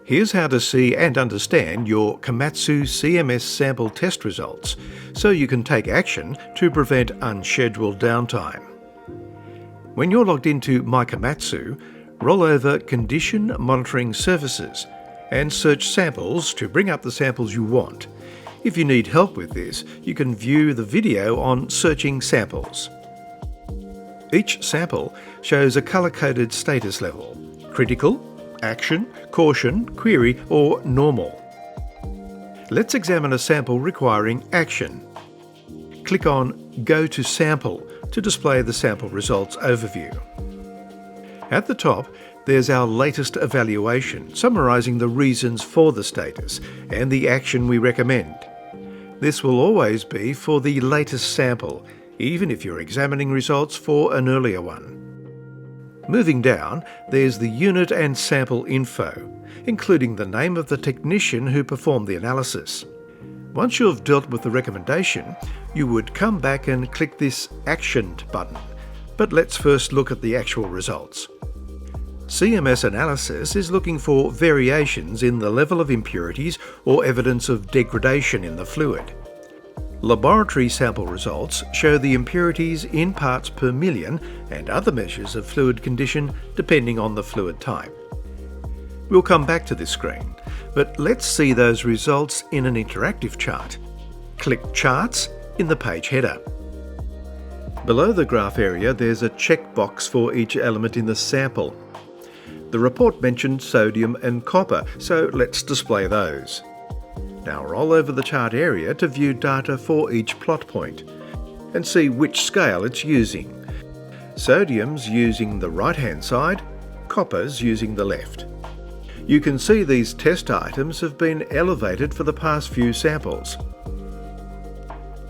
Here's how to see and understand your Komatsu CMS sample test results, so you can take action to prevent unscheduled downtime. When you're logged into My Komatsu, roll over Condition Monitoring Services and search Samples to bring up the samples you want. If you need help with this, you can view the video on Searching Samples. Each sample shows a colour-coded status level: critical, action, caution, query, or normal. Let's examine a sample requiring action. Click on Go to Sample to display the sample results overview. At the top, there's our latest evaluation, summarising the reasons for the status and the action we recommend. This will always be for the latest sample, even if you're examining results for an earlier one. Moving down, there's the unit and sample info, including the name of the technician who performed the analysis. Once you've dealt with the recommendation, you would come back and click this Actioned button. But let's first look at the actual results. CMS analysis is looking for variations in the level of impurities or evidence of degradation in the fluid. Laboratory sample results show the impurities in parts per million and other measures of fluid condition depending on the fluid type. We'll come back to this screen, but let's see those results in an interactive chart. Click Charts in the page header. Below the graph area, there's a checkbox for each element in the sample. The report mentioned sodium and copper, so let's display those. Now roll over the chart area to view data for each plot point and see which scale it's using. Sodium's using the right-hand side, copper's using the left. You can see these test items have been elevated for the past few samples.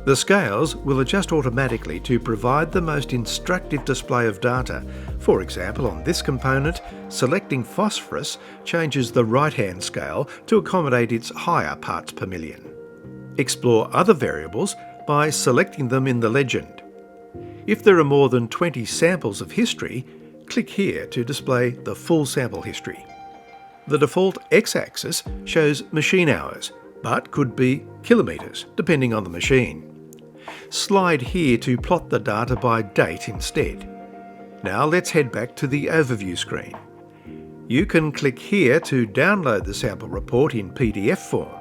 The scales will adjust automatically to provide the most instructive display of data. For example, on this component, selecting phosphorus changes the right-hand scale to accommodate its higher parts per million. Explore other variables by selecting them in the legend. If there are more than 20 samples of history, click here to display the full sample history. The default x-axis shows machine hours, but could be kilometres, depending on the machine. Slide here to plot the data by date instead. Now let's head back to the overview screen. You can click here to download the sample report in PDF form,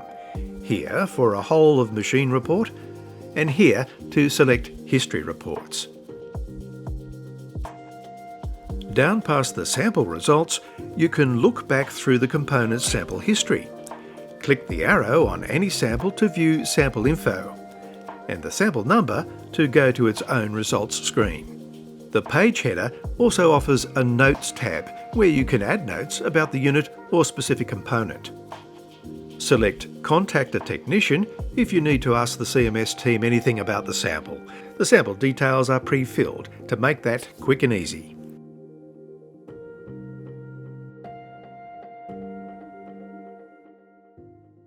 here for a whole of machine report, and here to select history reports. Down past the sample results, you can look back through the component's sample history. Click the arrow on any sample to view sample info, and the sample number to go to its own results screen. The page header also offers a Notes tab where you can add notes about the unit or specific component. Select Contact a Technician if you need to ask the CMS team anything about the sample. The sample details are pre-filled to make that quick and easy.